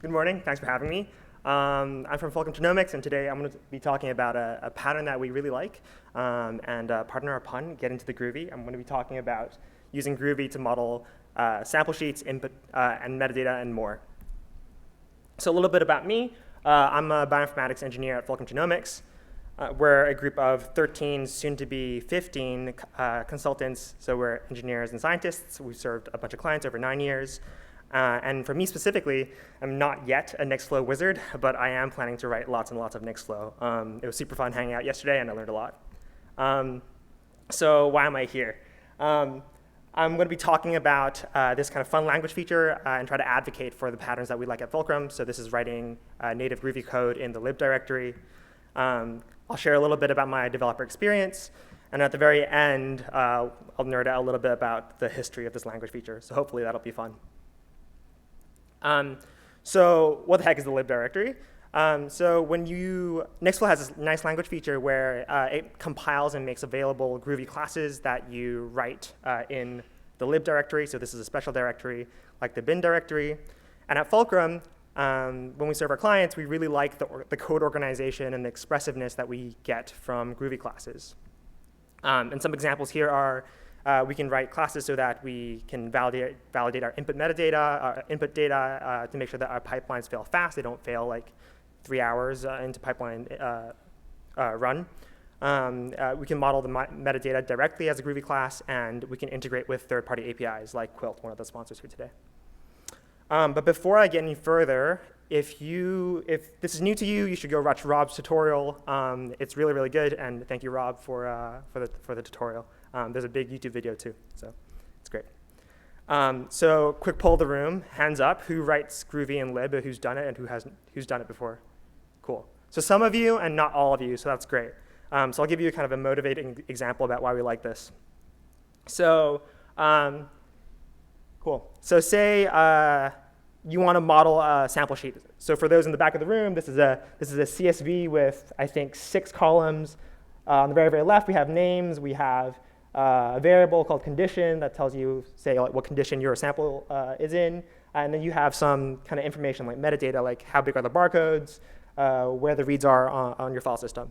Good morning. Thanks for having me. I'm from Fulcrum Genomics, and today I'm going to be talking about a pattern that we really like. Pardon our pun, get into the Groovy. I'm going to be talking about using Groovy to model sample sheets, input, and metadata, and more. So a little bit about me. I'm a bioinformatics engineer at Fulcrum Genomics. We're a group of 13, soon to be 15 consultants. So we're engineers and scientists. We've served a bunch of clients over 9 years. And for me specifically, I'm not yet a Nextflow wizard, but I am planning to write lots and lots of Nextflow. It was super fun hanging out yesterday, and I learned a lot. So why am I here? I'm going to be talking about this kind of fun language feature and try to advocate for the patterns that we like at Fulcrum. So this is writing native Groovy code in the lib directory. I'll share a little bit about my developer experience. And at the very end, I'll nerd out a little bit about the history of this language feature. So hopefully that'll be fun. So what the heck is the lib directory? Nextflow has this nice language feature where it compiles and makes available Groovy classes that you write in the lib directory. So this is a special directory like the bin directory. And at Fulcrum, when we serve our clients, we really like the code organization and the expressiveness that we get from Groovy classes. And some examples here are we can write classes so that we can validate our input metadata, our input data to make sure that our pipelines fail fast. They don't fail like 3 hours into pipeline run. We can model the metadata directly as a Groovy class, and we can integrate with third-party APIs like Quilt, one of the sponsors here today. But before I get any further, if this is new to you, you should go watch Rob's tutorial. It's really, really good, and thank you, Rob, for the tutorial. There's a big YouTube video too, so it's great. So quick poll of the room, hands up, who writes Groovy and lib, who's done it, and who's done it before? Cool. So some of you and not all of you, so that's great. So I'll give you kind of a motivating example about why we like this. So cool. So say you want to model a sample sheet. So for those in the back of the room, this is a CSV with, I think, 6 columns. On the very, very left, we have names. We have a variable called condition that tells you, say, like, what condition your sample is in. And then you have some kind of information like metadata, like how big are the barcodes, where the reads are on your file system.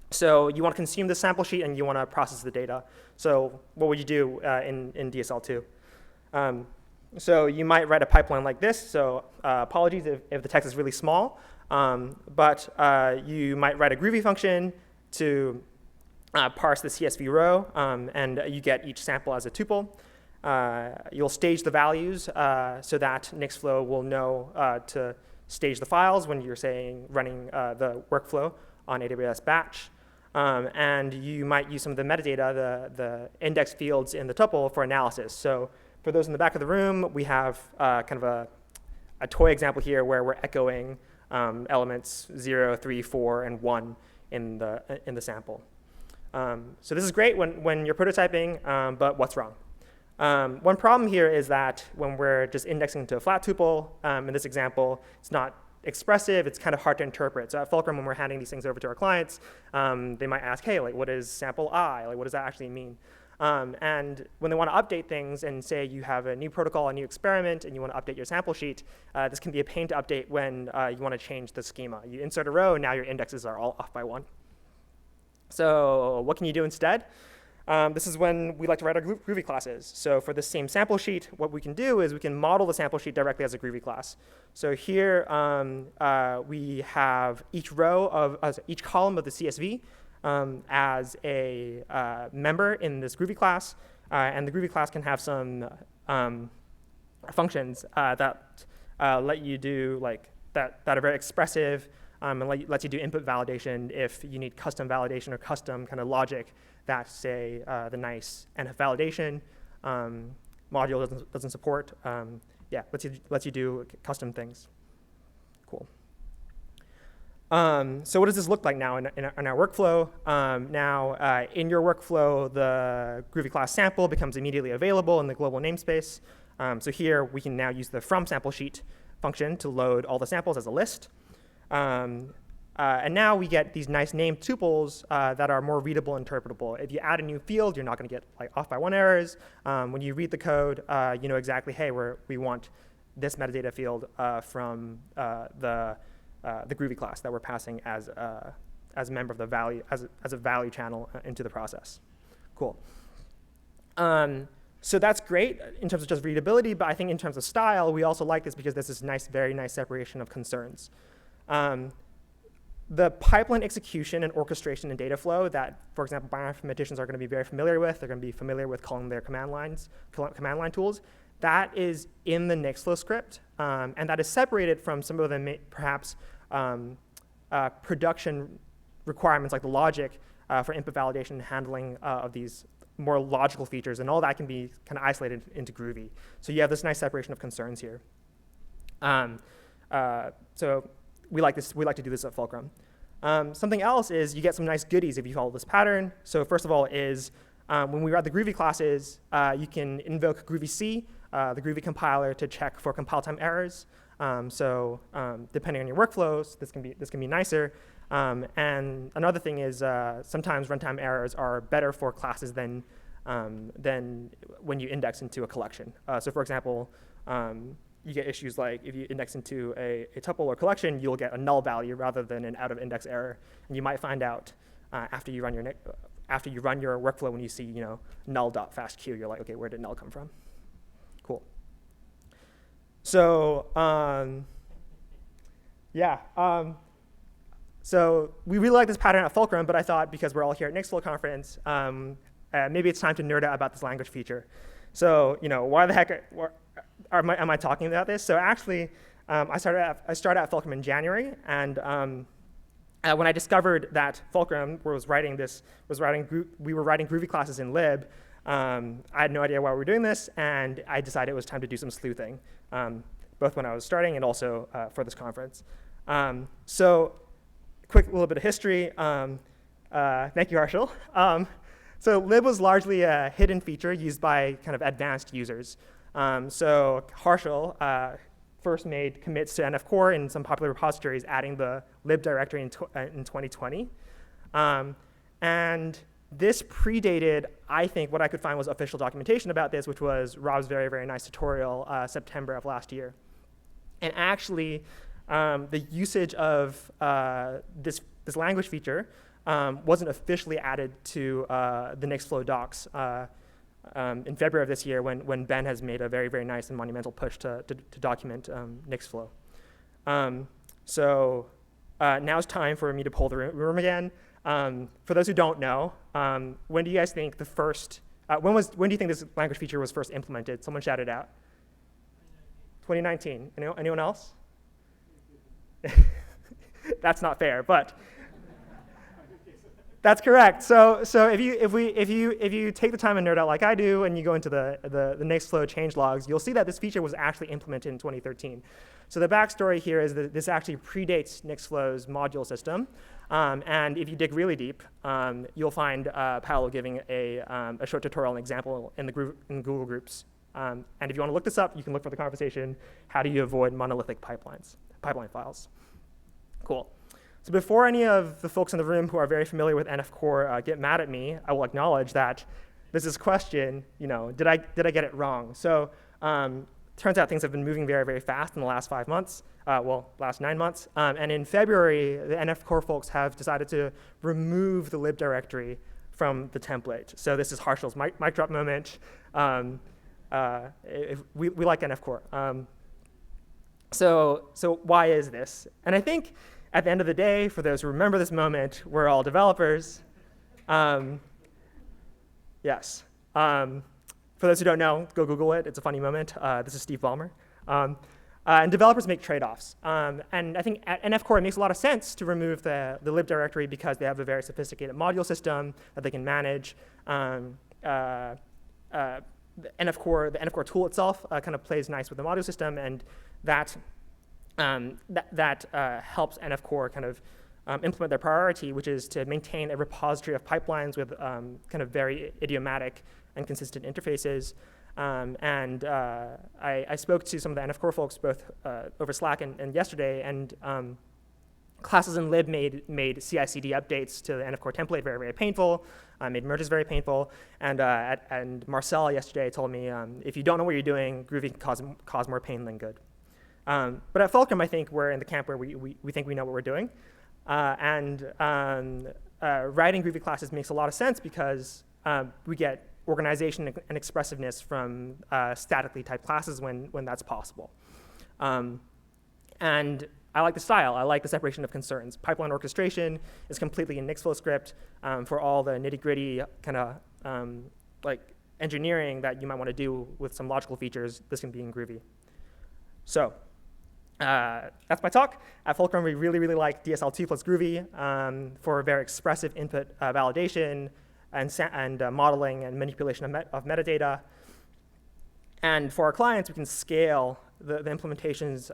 So you want to consume the sample sheet, and you want to process the data. So what would you do in DSL2? So you might write a pipeline like this. So apologies if the text is really small. But you might write a Groovy function to parse the CSV row, and you get each sample as a tuple. You'll stage the values so that Nextflow will know to stage the files when you're running the workflow on AWS Batch. And you might use some of the metadata, the index fields in the tuple for analysis. So for those in the back of the room, we have kind of a toy example here where we're echoing elements 0, 3, 4, and 1 in the sample. So this is great when you're prototyping, but what's wrong? One problem here is that when we're just indexing to a flat tuple, in this example, it's not expressive. It's kind of hard to interpret. So at Fulcrum, when we're handing these things over to our clients, they might ask, hey, like, what is sample I? Like, what does that actually mean? And when they want to update things and say you have a new protocol, a new experiment, and you want to update your sample sheet, this can be a pain to update when you want to change the schema. You insert a row, and now your indexes are all off by 1. So what can you do instead? This is when we like to write our Groovy classes. So for this same sample sheet, what we can do is we can model the sample sheet directly as a Groovy class. So here we have each column of the CSV as a member in this Groovy class. And the Groovy class can have some functions that let you do that are very expressive and lets you do input validation if you need custom validation or custom kind of logic that, say, the nice NF validation module doesn't support. Lets you do custom things. Cool. So what does this look like now in our workflow? In your workflow, the Groovy class sample becomes immediately available in the global namespace. So here we can now use the from sample sheet function to load all the samples as a list. And now we get these nice named tuples that are more readable and interpretable. If you add a new field, you're not going to get off by 1 errors. When you read the code, you know exactly, hey, we want this metadata field from the Groovy class that we're passing as a member of the value, as a value channel into the process. Cool. So that's great in terms of just readability, but I think in terms of style, we also like this because this is nice, very nice separation of concerns. The pipeline execution and orchestration and data flow that, for example, bioinformaticians are going to be very familiar with, they're going to be familiar with calling their command line tools, that is in the Nextflow script, and that is separated from some of the perhaps production requirements like the logic for input validation and handling of these more logical features, and all that can be kind of isolated into Groovy. So you have this nice separation of concerns here. So we like to do this at Fulcrum. Something else is you get some nice goodies if you follow this pattern. So first of all is when we write the Groovy classes, you can invoke Groovy-C, the Groovy compiler, to check for compile time errors. Depending on your workflows, this can be nicer. And another thing is sometimes runtime errors are better for classes than when you index into a collection. So for example, you get issues like if you index into a tuple or collection, you'll get a null value rather than an out-of-index error. And you might find out after you run your workflow when you see null.fastq, you're like, okay, where did null come from? Cool. So so we really like this pattern at Fulcrum, but I thought because we're all here at Nextflow conference, maybe it's time to nerd out about this language feature. So why the heck am I talking about this? So actually, I started at Fulcrum in January, and when I discovered that Fulcrum we were writing Groovy classes in lib, I had no idea why we were doing this, and I decided it was time to do some sleuthing, both when I was starting and also for this conference. So quick little bit of history. Thank you, Harshal. So lib was largely a hidden feature used by kind of advanced users. So Harshal first made commits to NF-core in some popular repositories, adding the lib directory in 2020. And this predated, I think, what I could find was official documentation about this, which was Rob's very, very nice tutorial, September of last year. And actually, the usage of this language feature wasn't officially added to the Nextflow docs in February of this year when Ben has made a very, very nice and monumental push to document Nextflow. So now it's time for me to pull the room again. For those who don't know, when do you guys think the first, when do you think this language feature was first implemented? Someone shout it out. 2019. Anyone else? That's not fair, but that's correct. So if you take the time and nerd out like I do, and you go into the Nextflow change logs, you'll see that this feature was actually implemented in 2013. So the backstory here is that this actually predates Nextflow's module system, and if you dig really deep, you'll find Paolo giving a short tutorial and example in Google Groups. And if you want to look this up, you can look for the conversation. How do you avoid monolithic pipeline files? Cool. So before any of the folks in the room who are very familiar with NF-core get mad at me, I will acknowledge that this is a question, did I get it wrong? So turns out things have been moving very, very fast in the last 5 months, last 9 months. And in February, the NF-core folks have decided to remove the lib directory from the template. So this is Harshal's mic drop moment. We like NF-core. So why is this? And I think at the end of the day, for those who remember this moment, we're all developers. Yes. For those who don't know, go Google it. It's a funny moment. This is Steve Ballmer. And developers make trade-offs. And I think at NF-core, it makes a lot of sense to remove the lib directory because they have a very sophisticated module system that they can manage. The NF-core tool itself kind of plays nice with the module system, and that helps NF-core kind of implement their priority, which is to maintain a repository of pipelines with kind of very idiomatic and consistent interfaces. I spoke to some of the NF-core folks both over Slack and yesterday, and classes in lib made CI/CD updates to the NF-core template very, very painful, made merges very painful, and Marcel yesterday told me, if you don't know what you're doing, Groovy can cause more pain than good. But at Fulcrum, I think we're in the camp where we think we know what we're doing. Writing Groovy classes makes a lot of sense because we get organization and expressiveness from statically typed classes when that's possible. And I like the style. I like the separation of concerns. Pipeline orchestration is completely in Nextflow script for all the nitty-gritty kind of like engineering that you might want to do with some logical features. This can be in Groovy. So that's my talk. At Fulcrum, we really, really like DSL2 plus Groovy for very expressive input validation and modeling and manipulation of metadata. And for our clients, we can scale the implementations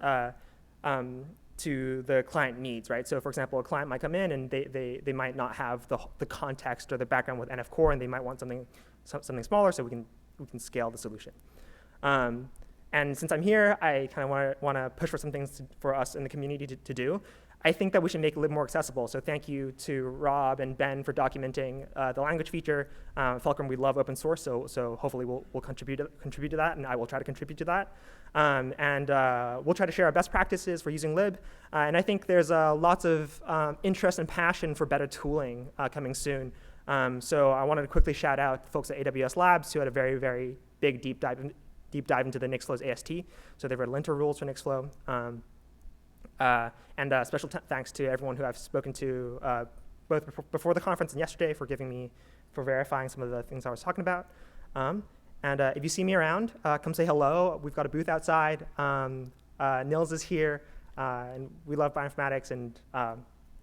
to the client needs, right? So for example, a client might come in and they might not have the context or the background with NF core, and they might want something smaller, so we can scale the solution. And since I'm here, I kind of want to push for some things for us in the community to do. I think that we should make lib more accessible. So thank you to Rob and Ben for documenting the language feature. Fulcrum, we love open source, so hopefully we'll contribute to that, and I will try to contribute to that. We'll try to share our best practices for using lib. And I think there's lots of interest and passion for better tooling coming soon. So I wanted to quickly shout out the folks at AWS Labs who had a very, very big deep dive into the Nextflow's AST. So they wrote linter rules for Nextflow. Special thanks to everyone who I've spoken to both before the conference and yesterday for verifying some of the things I was talking about. If you see me around, come say hello. We've got a booth outside. Nils is here, and we love bioinformatics. And a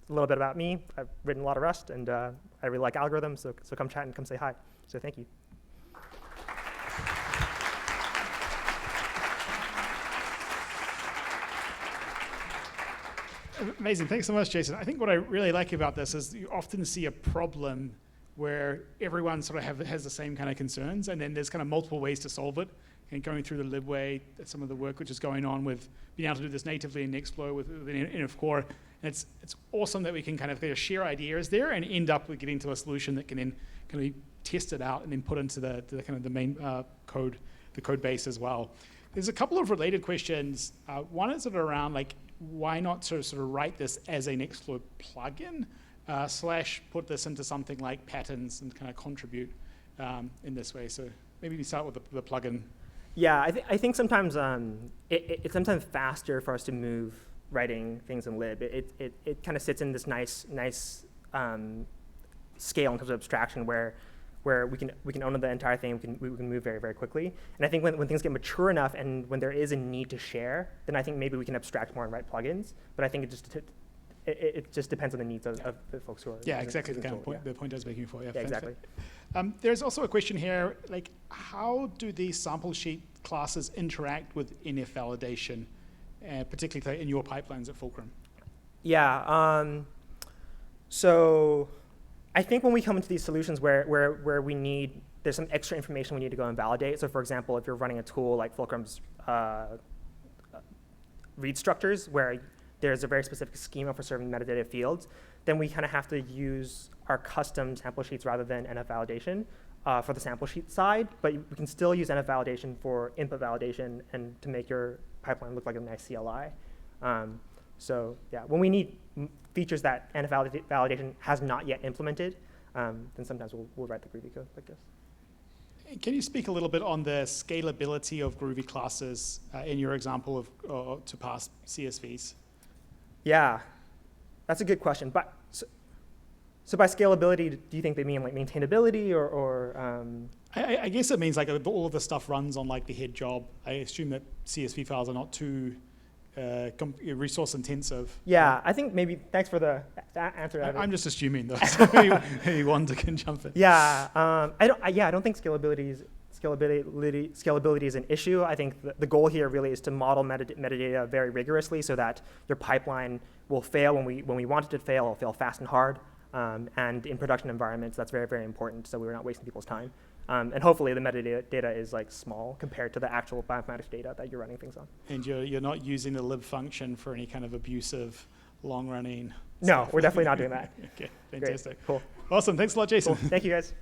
little bit about me: I've written a lot of Rust, and I really like algorithms. So come chat and come say hi. So thank you. Amazing. Thanks so much, Jason. I think what I really like about this is you often see a problem where everyone sort of has the same kind of concerns, and then there's kind of multiple ways to solve it. And going through the libway, some of the work which is going on with being able to do this natively in Nextflow with NF core. And it's awesome that we can kind of share ideas there and end up with getting to a solution that can then kind of be tested out and then put into the kind of the main code, the code base as well. There's a couple of related questions. One is sort of around like, why not sort of write this as a Nextflow plugin / put this into something like patterns and kind of contribute in this way? So maybe we start with the plugin. Yeah, I think sometimes it's sometimes faster for us to move writing things in lib. It kind of sits in this nice scale in terms of abstraction where we can own the entire thing, we can move very, very quickly. And I think when things get mature enough and when there is a need to share, then I think maybe we can abstract more and write plugins. But I think it just depends on the needs of the folks who are. Yeah, exactly the kind of point, the point I was making before. Yeah, exactly. There's also a question here, like how do these sample sheet classes interact with NF validation, particularly in your pipelines at Fulcrum? Yeah, so I think when we come into these solutions where we need, there's some extra information we need to go and validate. So for example, if you're running a tool like Fulcrum's read structures, where there's a very specific schema for serving metadata fields, then we kind of have to use our custom sample sheets rather than NF validation for the sample sheet side. But we can still use NF validation for input validation and to make your pipeline look like a nice CLI. So yeah, when we need features that NF validation has not yet implemented, then sometimes we'll write the Groovy code like this. Can you speak a little bit on the scalability of Groovy classes in your example of to pass CSVs? Yeah, that's a good question. But so by scalability, do you think they mean like maintainability or I guess it means like all of the stuff runs on like the head job. I assume that CSV files are not too resource intensive. Yeah, I think maybe, thanks for the answer. I'm just assuming though, so maybe one can jump in. Yeah, I don't think scalability is an issue. I think the goal here really is to model metadata very rigorously so that your pipeline will fail when we want it to fail. It'll fail fast and hard. And in production environments, that's very, very important, so we're not wasting people's time. And hopefully the metadata is like small compared to the actual bioinformatics data that you're running things on. And you're not using the lib function for any kind of abusive, long-running No, we're definitely not doing that. Okay, fantastic. Great. Cool. Awesome, thanks a lot, Jason. Cool. Thank you, guys.